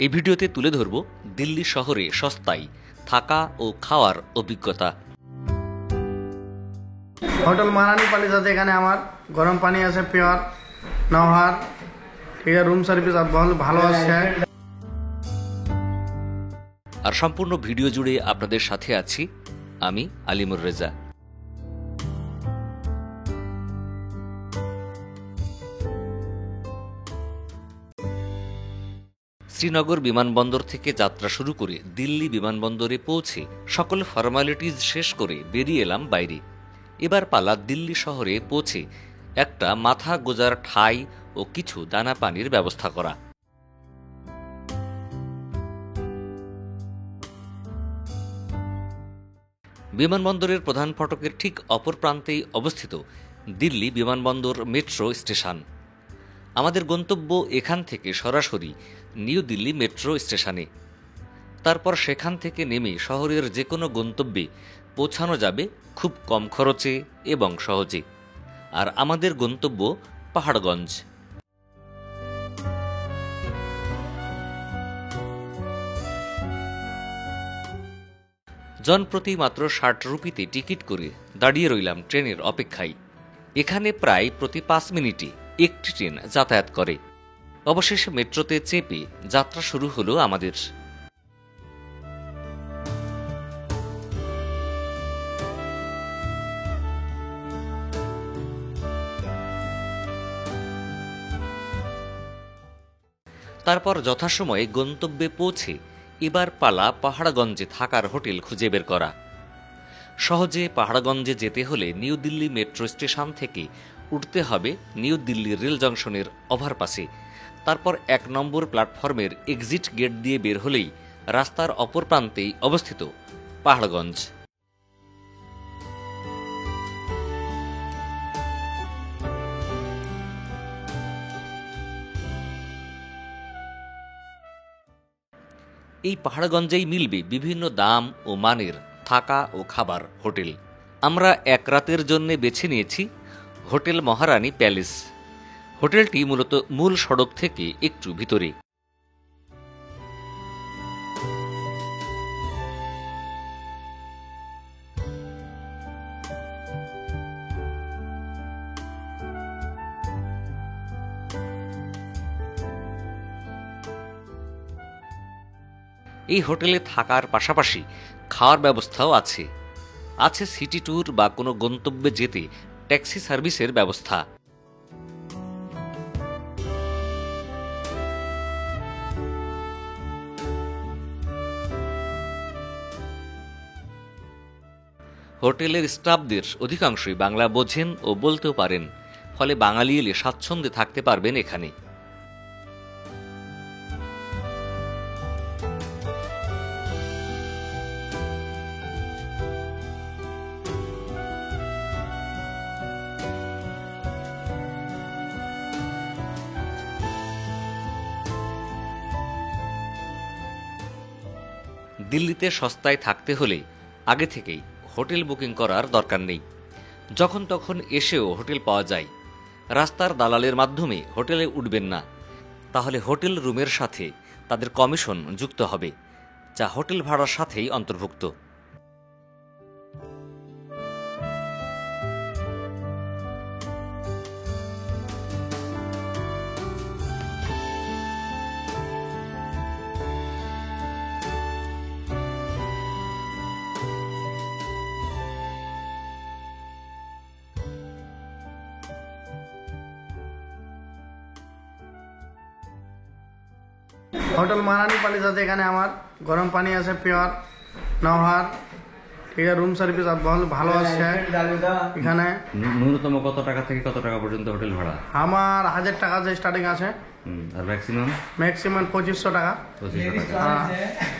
এই ভিডিওতে তুলে ধরব দিল্লি শহরে সস্তায় থাকা ও খাওয়ার অভিজ্ঞতা। হোটেল মহারানী প্যালেস আছে, এখানে আমার গরম পানি আছে পিওর নওহার, ঠিক আছে, রুম সার্ভিস ভালো আছে। আর সম্পূর্ণ ভিডিও জুড়ে আপনাদের সাথে আছি আমি আলিমুর রেজা। শ্রীনগর বিমানবন্দর থেকে যাত্রা শুরু করে দিল্লি বিমানবন্দরে পৌঁছে সকল ফর্মালিটিজ শেষ করে বেরিয়ে এলাম বাইরে। এবার পালা দিল্লি শহরে পৌঁছে একটা মাথা গোজার ঠাঁই ও কিছু দানা পানির ব্যবস্থা করা। বিমানবন্দরের প্রধান ফটকের ঠিক অপর প্রান্তেই অবস্থিত দিল্লি বিমানবন্দর মেট্রো স্টেশন। আমাদের গন্তব্য এখান থেকে সরাসরি নিউ দিল্লি মেট্রো স্টেশনে। তারপর সেখান থেকে নেমে শহরের যে কোনো গন্তব্যে পৌঁছানো যাবে খুব কম খরচে এবং সহজে। আর আমাদের গন্তব্য পাহাড়গঞ্জ। জনপ্রতি মাত্র ৬০ রুপিতে টিকিট করে দাঁড়িয়ে রইলাম ট্রেনের অপেক্ষায়। এখানে প্রায় প্রতি ৫ মিনিটে একটি ট্রেন যাতায়াত করে। অবশেষে মেট্রোতে চেপে যাত্রা শুরু হলো আমাদের। তারপর যথাসময়ে গন্তব্যে পৌঁছে এবার পালা পাহাড়গঞ্জে থাকার হোটেল খুঁজে বের করা। সহজে পাহাড়গঞ্জে যেতে হলে নিউ দিল্লি মেট্রো স্টেশন থেকে উঠতে হবে নিউ দিল্লি রেল জংশনের ওভারপাসে। তারপর ১ নম্বর প্ল্যাটফর্মের এক্সিট গেট দিয়ে বের হলেই রাস্তার অপর প্রান্তেই অবস্থিত পাহাড়গঞ্জ। এই পাহাড়গঞ্জেই মিলবে বিভিন্ন দাম ও মানের থাকা ও খাবার হোটেল। আমরা এক রাতের জন্য বেছে নিয়েছি হোটেল মহারানী প্যালেস। হোটেলটি মূলত মূল সড়ক থেকে একটু ভিতরে। এই হোটেলে থাকার পাশাপাশি খাওয়ার ব্যবস্থাও আছে। আছে সিটি ট্যুর বা কোনো গন্তব্যে যেতে ট্যাক্সি সার্ভিসের ব্যবস্থা। হোটেলের স্টাফদের অধিকাংশই বাংলা বোঝেন ও বলতেও পারেন, ফলে বাঙালি এলে স্বাচ্ছন্দ্যে থাকতে পারবেন এখানে। দিল্লিতে সস্তায় থাকতে হলে আগে থেকেই হোটেল বুকিং করার দরকার নেই। যখন তখন এসেও হোটেল পাওয়া যায়। রাস্তার দালালের মাধ্যমে হোটেলে উঠবেন না, তাহলে হোটেল রুমের সাথে তাদের কমিশন যুক্ত হবে, যা হোটেল ভাড়ার সাথেই অন্তর্ভুক্ত। হোটেল মহারানী প্যালেস আছে, এখানে আমার গরম পানি আছে পিওর নওহার, ঠিক আছে, রুম সার্ভিস ভালো আছে। এখানে ন্যূনতম কত টাকা থেকে কত টাকা পর্যন্ত হোটেল ভাড়া? আমার 1000 টাকা স্টার্টিং আছে। আর ম্যাক্সিমাম 2500 টাকা।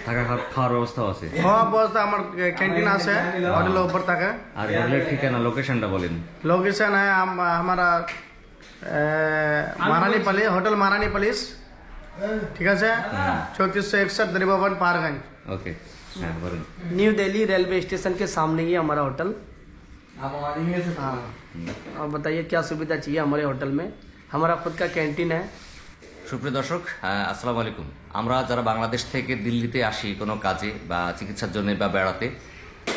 থাকা খাওয়ার ব্যবস্থাও আছে? খাওয়ার ব্যবস্থা আমার ক্যান্টিন আছে হোটেলের উপর থাকে। আর হোটেলের ঠিকানা, লোকেশনটা বলেন। लोकेशन है हमारा महारानी पैलेस, होटल महारानी पैलेस, ठीक है, 3461 दरियाबावन Paharganj. Okay, New Delhi railway station के सामने ही हमारा होटल। हाँ, अब बताइए क्या सुविधा चाहिए हमारे होटल में। हमारा खुद का कैंटीन है, সুপ্রিয় দর্শক, আসসালামু আলাইকুম। আমরা যারা বাংলাদেশ থেকে দিল্লিতে আসি কোনো কাজে বা চিকিৎসার জন্য বা বেড়াতে,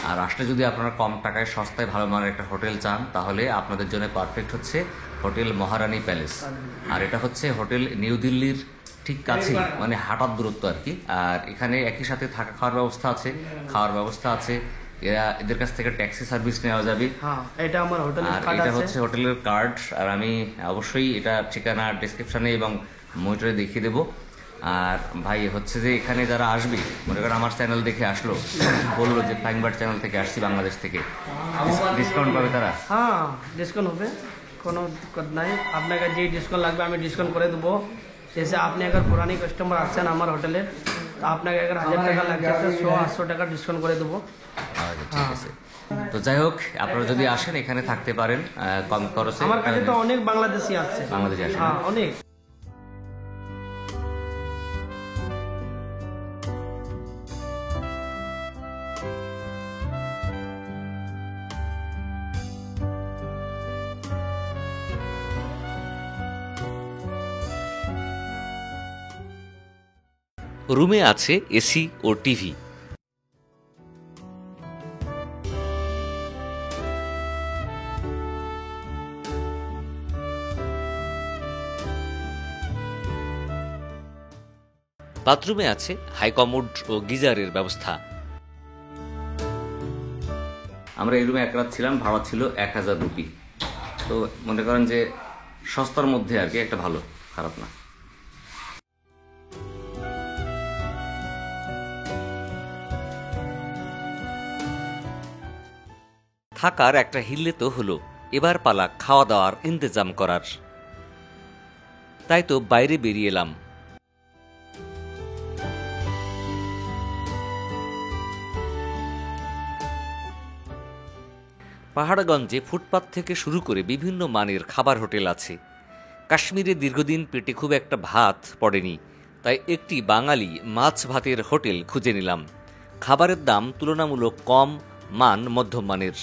আর আসলে যদি আপনারা কম টাকায় সস্তায় ভালো মানের একটা হোটেল চান, তাহলে আপনাদের জন্য পারফেক্ট হচ্ছে হোটেল মহারানী প্যালেস। আর এটা হচ্ছে হোটেল নিউ দিল্লির ঠিক কাছে, মানে হাঁটার দূরত্ব আর কি। আর এখানে একই সাথে থাকা খাওয়ার ব্যবস্থা আছে, খাওয়ার ব্যবস্থা আছে। এদের কাছ থেকে ট্যাক্সি সার্ভিস নেওয়া যাবে। হ্যাঁ, এটা আমার হোটেলের আর কার্ড এটা আছে। হচ্ছে হোটেলের কার্ড। আর আমি অবশ্যই এটা ঠিকানা ডেসক্রিপশনে এবং মনিটরে দেখিয়ে দেবো। আর ভাই হচ্ছে যে এখানে যারা আসবে, মনে করেন আমার চ্যানেল দেখে আসলো, বললো যে ফ্লাইং বার্ড চ্যানেল থেকে আসছি বাংলাদেশ থেকে, ডিসকাউন্ট পাবে তারা? হ্যাঁ, ডিসকাউন্ট হবে, কোনো দিক্কত নাই। আপনাকে যে ডিসকাউন্ট লাগবে আমি ডিসকাউন্ট করে দেবো। जैसे আপনি अगर पुरानी कस्टमर আসছেন আমার হোটেলে, তো আপনাকে अगर 1000 টাকা লাগছে তো 100-800 টাকা ডিসকাউন্ট করে দেবো। আচ্ছা, ঠিক আছে। তো যাই হোক, আপনারা যদি আসেন এখানে থাকতে পারেন কম খরচে। আমার কাছে তো অনেক বাংলাদেশি আসছে। বাংলাদেশি আসে না? হ্যাঁ, অনেক। রুমে আছে এসি ও টিভি। বাথরুমে আছে হাইকমোড ও গিজারের ব্যবস্থা। আমরা এই রুমে এক রাত ছিলাম, ভাড়া ছিল 1000 রুপি। তো মনে করেন যে সস্তার মধ্যে আর কি, একটা ভালো, খারাপ না। থাকার একটা হিল্লে তো হলো, এবার পালা খাওয়া দাওয়ার ইন্তজাম করার। তাই তো বাইরে বেরিয়ে এলাম। পাহাড়গঞ্জে ফুটপাত থেকে শুরু করে বিভিন্ন মানের খাবার হোটেল আছে। কাশ্মীরে দীর্ঘদিন পেটে খুব একটা ভাত পড়েনি, তাই একটি বাঙালি মাছ ভাতের হোটেল খুঁজে নিলাম। খাবারের দাম তুলনামূলক কম, মান মধ্যম মানের।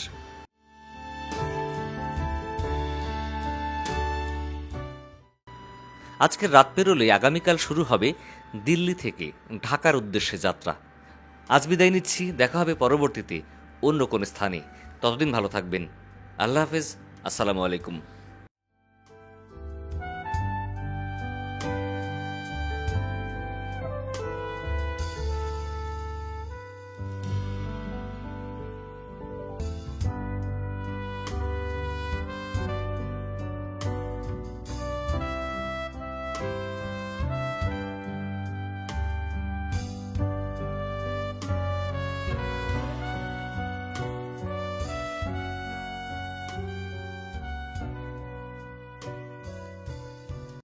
আজকের রাত পেরোলে আগামীকাল শুরু হবে দিল্লি থেকে ঢাকার উদ্দেশ্যে যাত্রা। আজ বিদায় নিচ্ছি, দেখা হবে পরবর্তীতে অন্য কোনো স্থানে। ততদিন ভালো থাকবেন। আল্লাহ হাফেজ, আসসালামু আলাইকুম।